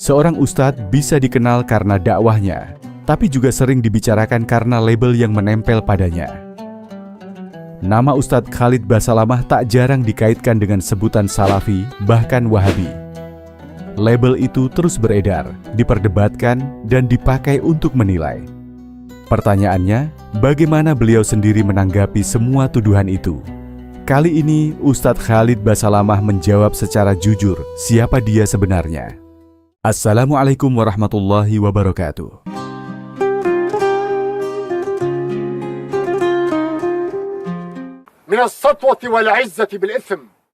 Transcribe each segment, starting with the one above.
Seorang ustadz bisa dikenal karena dakwahnya, tapi juga sering dibicarakan karena label yang menempel padanya. Nama Ustadz Khalid Basalamah tak jarang dikaitkan dengan sebutan Salafi, bahkan Wahabi. Label itu terus beredar, diperdebatkan, dan dipakai untuk menilai. Pertanyaannya, bagaimana beliau sendiri menanggapi semua tuduhan itu? Kali ini, Ustadz Khalid Basalamah menjawab secara jujur siapa dia sebenarnya. Assalamualaikum warahmatullahi wabarakatuh.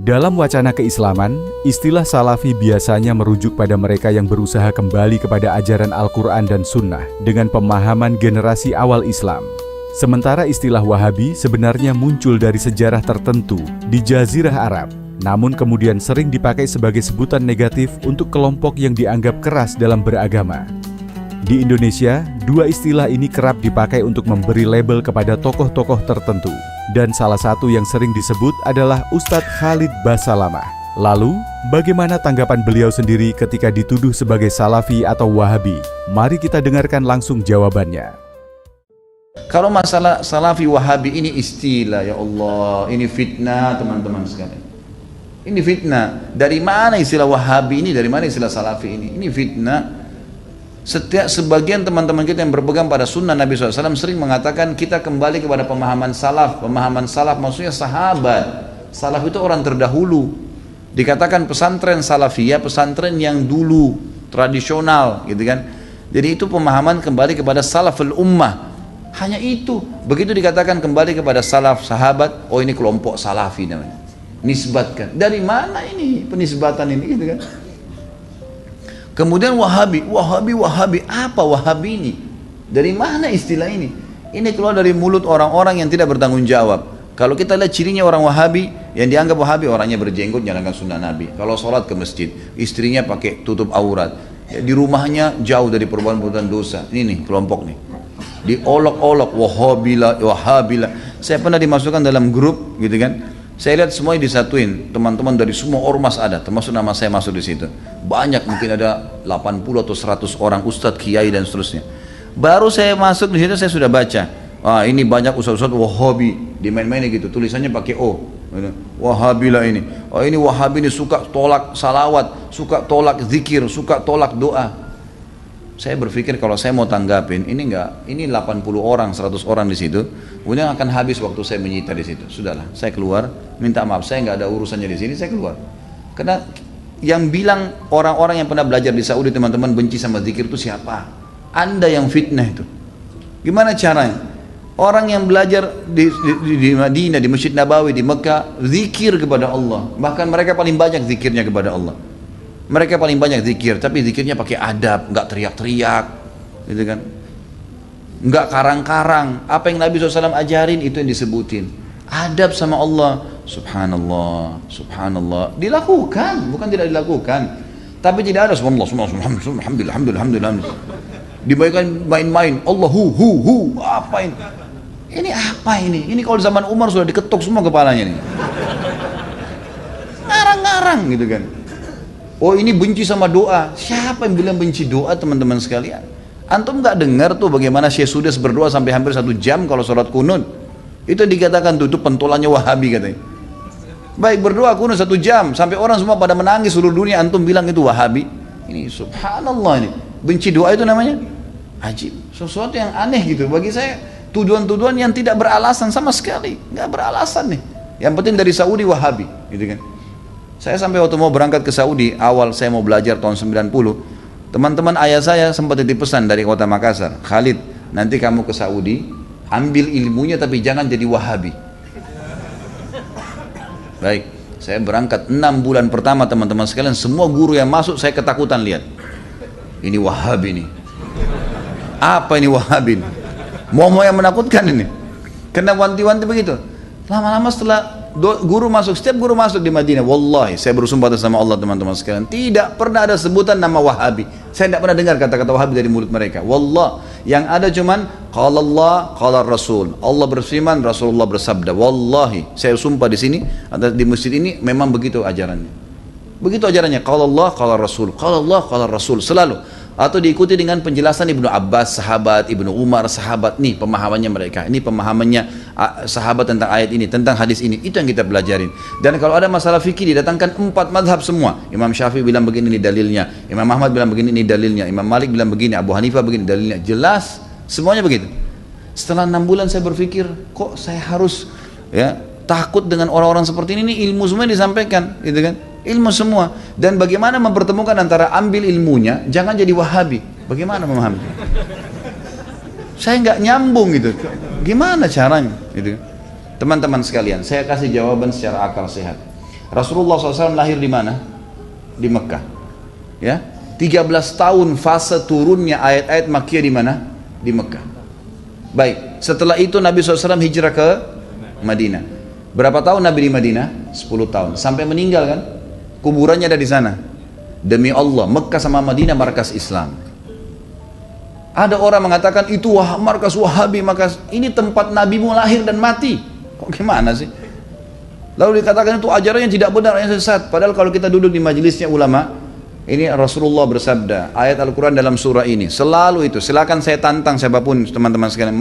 Dalam wacana keislaman, istilah Salafi biasanya merujuk pada mereka yang berusaha kembali kepada ajaran Al-Quran dan Sunnah dengan pemahaman generasi awal Islam. Sementara istilah Wahabi sebenarnya muncul dari sejarah tertentu di Jazirah Arab, namun kemudian sering dipakai sebagai sebutan negatif untuk kelompok yang dianggap keras dalam beragama. Di Indonesia, dua istilah ini kerap dipakai untuk memberi label kepada tokoh-tokoh tertentu, dan salah satu yang sering disebut adalah Ustadz Khalid Basalamah. Lalu, bagaimana tanggapan beliau sendiri ketika dituduh sebagai Salafi atau Wahabi? Mari kita dengarkan langsung jawabannya. Kalau masalah Salafi Wahabi ini istilah, ya Allah, ini fitnah teman-teman sekalian. Ini fitnah. Dari mana istilah Wahabi ini? Dari mana istilah Salafi ini? Ini fitnah. Sebagian teman-teman kita yang berpegang pada sunnah Nabi SAW sering mengatakan kita kembali kepada pemahaman salaf. Pemahaman salaf maksudnya sahabat. Salaf itu orang terdahulu. Dikatakan pesantren salafiyah, pesantren yang dulu, tradisional gitu kan. Jadi itu pemahaman kembali kepada salaful ummah. Hanya itu. Begitu dikatakan kembali kepada salaf, sahabat, oh ini kelompok salafi namanya. Nisbatkan. Dari mana ini penisbatan ini gitu kan? Kemudian Wahabi, apa Wahabi ini? Dari mana istilah ini? Ini keluar dari mulut orang-orang yang tidak bertanggung jawab. Kalau kita lihat cirinya orang Wahabi, yang dianggap Wahabi orangnya berjenggot, jalankan sunnah Nabi. Kalau sholat ke masjid, istrinya pakai tutup aurat. Ya, di rumahnya jauh dari perbuatan-perbuatan dosa. Ini nih kelompok nih. Diolok-olok, Wahabila. Saya pernah dimasukkan dalam grup, gitu kan? Saya lihat semuanya disatuin, teman-teman dari semua ormas ada, termasuk nama saya masuk di situ. Banyak, mungkin ada 80 atau 100 orang ustadz, kiai dan seterusnya. Baru saya masuk di situ saya sudah baca. Ah, ini banyak ustadz-ustadz Wahabi, dimain-mainin gitu, tulisannya pakai O. Wahabilah ini. Oh, ini Wahabi ini suka tolak salawat, suka tolak zikir, suka tolak doa. Saya berpikir kalau saya mau tanggapin, ini 80 orang, 100 orang di situ, kemudian akan habis waktu saya menyita di situ. Sudahlah, saya keluar, minta maaf, saya nggak ada urusannya di sini, saya keluar. Karena yang bilang orang-orang yang pernah belajar di Saudi teman-teman benci sama zikir itu siapa? Anda yang fitnah itu. Gimana caranya? Orang yang belajar di Madinah, di Masjid Nabawi, di Mekah, zikir kepada Allah. Bahkan mereka paling banyak zikirnya kepada Allah. Mereka paling banyak zikir, tapi zikirnya pakai adab, nggak teriak-teriak, gitu kan? Nggak karang-karang. Apa yang Nabi SAW ajarin itu yang disebutin. Adab sama Allah, subhanallah, subhanallah. Dilakukan, bukan tidak dilakukan. Tapi tidak ada subhanallah, alhamdulillah. Dibayangkan main-main, Allahu, apa ini? Ini apa ini? Ini kalau zaman Umar sudah diketuk semua kepalanya nih. Ngarang-ngarang gitu kan. Oh ini benci sama doa. Siapa yang bilang benci doa teman-teman sekalian? Antum nggak dengar tuh bagaimana Syekh Sudes berdoa sampai hampir 1 jam kalau sholat kunut? Itu dikatakan tuh itu pentolannya Wahabi katanya. Baik berdoa kunut 1 jam sampai orang semua pada menangis seluruh dunia, antum bilang itu Wahabi? Ini subhanallah ini. Benci doa itu namanya ajib. Sesuatu yang aneh gitu. Bagi saya tuduhan-tuduhan yang tidak beralasan sama sekali, nggak beralasan nih. Yang penting dari Saudi Wahabi, gitu kan? Saya sampai waktu mau berangkat ke Saudi, awal saya mau belajar tahun 90, teman-teman ayah saya sempat titip pesan dari kota Makassar, Khalid, nanti kamu ke Saudi, ambil ilmunya tapi jangan jadi Wahabi. Baik, saya berangkat 6 bulan pertama teman-teman sekalian, semua guru yang masuk saya ketakutan lihat. Ini Wahabi nih. Apa ini Wahabi? Mau yang menakutkan ini. Kena wanti-wanti begitu. Lama-lama setelah setiap guru masuk di Madinah, wallahi saya bersumpah atas nama Allah teman-teman sekalian, tidak pernah ada sebutan nama Wahabi. Saya tidak pernah dengar kata-kata Wahabi dari mulut mereka. Wallah, yang ada cuman qala Allah, qala Rasul. Allah berfirman, Rasulullah bersabda. Wallahi, saya sumpah di sini di masjid ini memang begitu ajarannya. Begitu ajarannya, qala Allah, qala Rasul, qala Allah, qala Rasul, selalu. Atau diikuti dengan penjelasan Ibnu Abbas, sahabat, Ibnu Umar, sahabat. Nih pemahamannya mereka, ini pemahamannya sahabat tentang ayat ini, tentang hadis ini. Itu yang kita pelajarin. Dan kalau ada masalah fikih didatangkan 4 madhab semua. Imam Syafi'i bilang begini, ini dalilnya. Imam Ahmad bilang begini, ini dalilnya. Imam Malik bilang begini, Abu Hanifah begini, dalilnya. Jelas, semuanya begitu. Setelah 6 bulan saya berpikir, kok saya harus takut dengan orang-orang seperti ini ilmu semua disampaikan, gitu kan? Ilmu semua. Dan bagaimana mempertemukan antara ambil ilmunya, jangan jadi Wahabi. Bagaimana memahami? Saya nggak nyambung gitu. Gimana caranya? Gitu. Teman-teman sekalian, saya kasih jawaban secara akal sehat. Rasulullah SAW lahir di mana? Di Mekah. Ya, 13 tahun fase turunnya ayat-ayat Makkiyah di mana? Di Mekah. Baik, setelah itu Nabi SAW hijrah ke Madinah. Berapa tahun Nabi di Madinah? 10 tahun. Sampai meninggal kan? Kuburannya ada di sana. Demi Allah, Mekah sama Madinah markas Islam. Ada orang mengatakan itu markas Wahabi, markas ini tempat Nabimu lahir dan mati. Kok gimana sih? Lalu dikatakan itu ajarannya tidak benar, yang sesat. Padahal kalau kita duduk di majelisnya ulama, ini Rasulullah bersabda, ayat Al-Quran dalam surah ini, selalu itu. Silakan saya tantang siapapun teman-teman sekalian.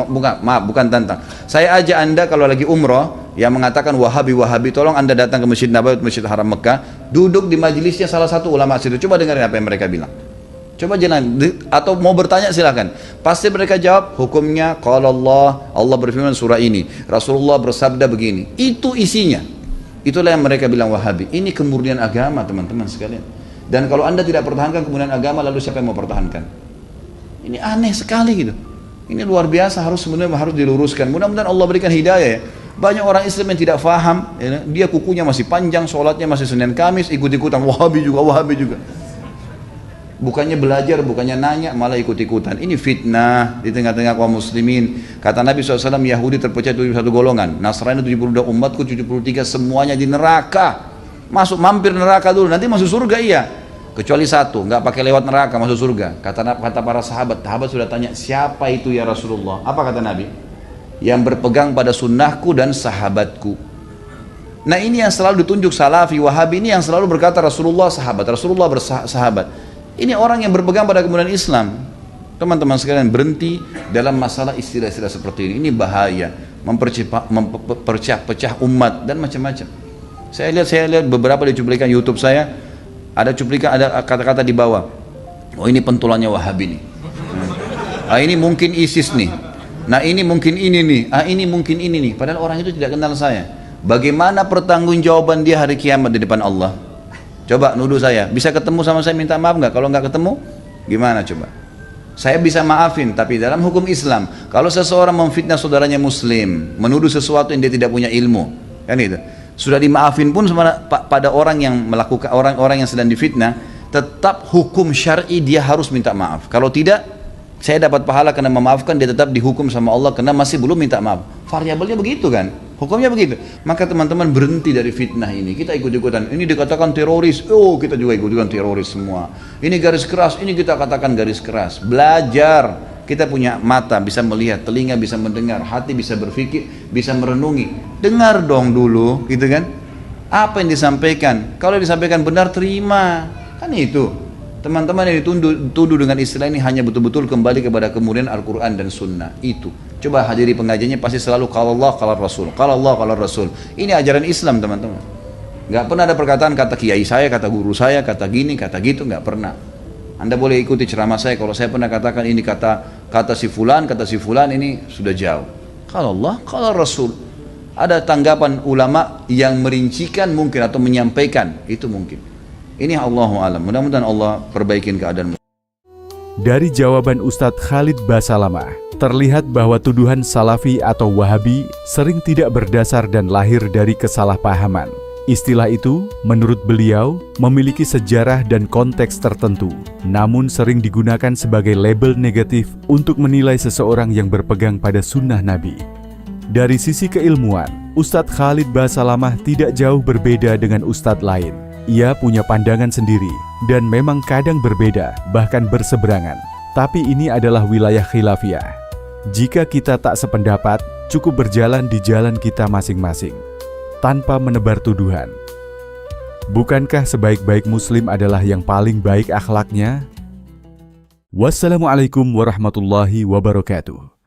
Bukan tantang. Saya ajak anda kalau lagi umrah yang mengatakan Wahabi, tolong anda datang ke Masjid Nabawi, Masjid Haram Mekah, duduk di majelisnya salah satu ulama situ. Coba dengarin apa yang mereka bilang. Coba jangan, atau mau bertanya silakan. Pasti mereka jawab, hukumnya qala Allah, Allah berfirman surah ini, Rasulullah bersabda begini. Itu isinya. Itulah yang mereka bilang Wahabi. Ini kemurnian agama teman-teman sekalian. Dan kalau anda tidak pertahankan kemudian agama, lalu siapa yang mau pertahankan? Ini aneh sekali gitu. Ini luar biasa, sebenarnya harus diluruskan. Mudah-mudahan Allah berikan hidayah ya. Banyak orang Islam yang tidak faham, ya, dia kukunya masih panjang, sholatnya masih Senin Kamis, ikut-ikutan Wahabi juga. Bukannya belajar, bukannya nanya, malah ikut-ikutan. Ini fitnah di tengah-tengah kaum muslimin. Kata Nabi SAW, Yahudi terpecah 71 golongan, Nasrani 72, umatku 73, semuanya di neraka. Mampir neraka dulu, nanti masuk surga iya. Kecuali satu, nggak pakai lewat neraka masuk surga. Kata para sahabat sudah tanya, siapa itu ya Rasulullah? Apa kata Nabi? Yang berpegang pada sunnahku dan sahabatku. Nah ini yang selalu ditunjuk Salafi, Wahabi, ini yang selalu berkata Rasulullah bersahabat. Ini orang yang berpegang pada kemudian Islam. Teman-teman sekalian, berhenti dalam masalah istilah-istilah seperti ini. Ini bahaya, memperpecah umat dan macam-macam. Saya lihat beberapa di cuplikan YouTube saya, ada cuplikan, ada kata-kata di bawah, oh ini pentulannya Wahabi nih, ini mungkin ISIS nih, nah ini mungkin ini nih, ini mungkin ini nih. Padahal orang itu tidak kenal saya. Bagaimana pertanggungjawaban dia hari kiamat di depan Allah? Coba nuduh saya, bisa ketemu sama saya minta maaf nggak? Kalau nggak ketemu, gimana coba? Saya bisa maafin, tapi dalam hukum Islam, kalau seseorang memfitnah saudaranya Muslim, menuduh sesuatu yang dia tidak punya ilmu, kan itu, sudah dimaafin pun pada orang yang melakukan, orang-orang yang sedang difitnah, tetap hukum syar'i dia harus minta maaf. Kalau tidak, saya dapat pahala karena memaafkan, dia tetap dihukum sama Allah karena masih belum minta maaf. Variabelnya begitu kan, hukumnya begitu. Maka teman-teman berhenti dari fitnah ini. Kita ikut-ikutan, ini dikatakan teroris, oh kita juga ikut-ikutan teroris semua. Ini garis keras, ini kita katakan garis keras. Belajar, kita punya mata bisa melihat, telinga bisa mendengar, hati bisa berpikir, bisa merenungi. Dengar dong dulu, gitu kan? Apa yang disampaikan? Kalau disampaikan benar, terima. Kan itu. Teman-teman yang dituduh dengan istilah ini hanya betul-betul kembali kepada kemurnian Al-Quran dan Sunnah. Itu. Coba hadiri pengajiannya pasti selalu qala Allah, qala Rasul. Qala Allah, qala Rasul. Ini ajaran Islam teman-teman. Gak pernah ada perkataan kata kiai saya, kata guru saya, kata gini, kata gitu. Gak pernah. Anda boleh ikuti ceramah saya. Kalau saya pernah katakan ini kata si fulan ini sudah jauh. Qala Allah, qala Rasul. Ada tanggapan ulama yang merincikan mungkin atau menyampaikan. Itu mungkin. Ini Allahu alam. Mudah-mudahan Allah perbaikin keadaan. Dari jawaban Ustadz Khalid Basalamah, terlihat bahwa tuduhan Salafi atau Wahabi sering tidak berdasar dan lahir dari kesalahpahaman. Istilah itu, menurut beliau, memiliki sejarah dan konteks tertentu, namun sering digunakan sebagai label negatif untuk menilai seseorang yang berpegang pada sunnah Nabi. Dari sisi keilmuan, Ustadz Khalid Basalamah tidak jauh berbeda dengan ustadz lain. Ia punya pandangan sendiri dan memang kadang berbeda, bahkan berseberangan. Tapi ini adalah wilayah khilafiyah. Jika kita tak sependapat, cukup berjalan di jalan kita masing-masing, tanpa menebar tuduhan. Bukankah sebaik-baik muslim adalah yang paling baik akhlaknya? Wassalamualaikum warahmatullahi wabarakatuh.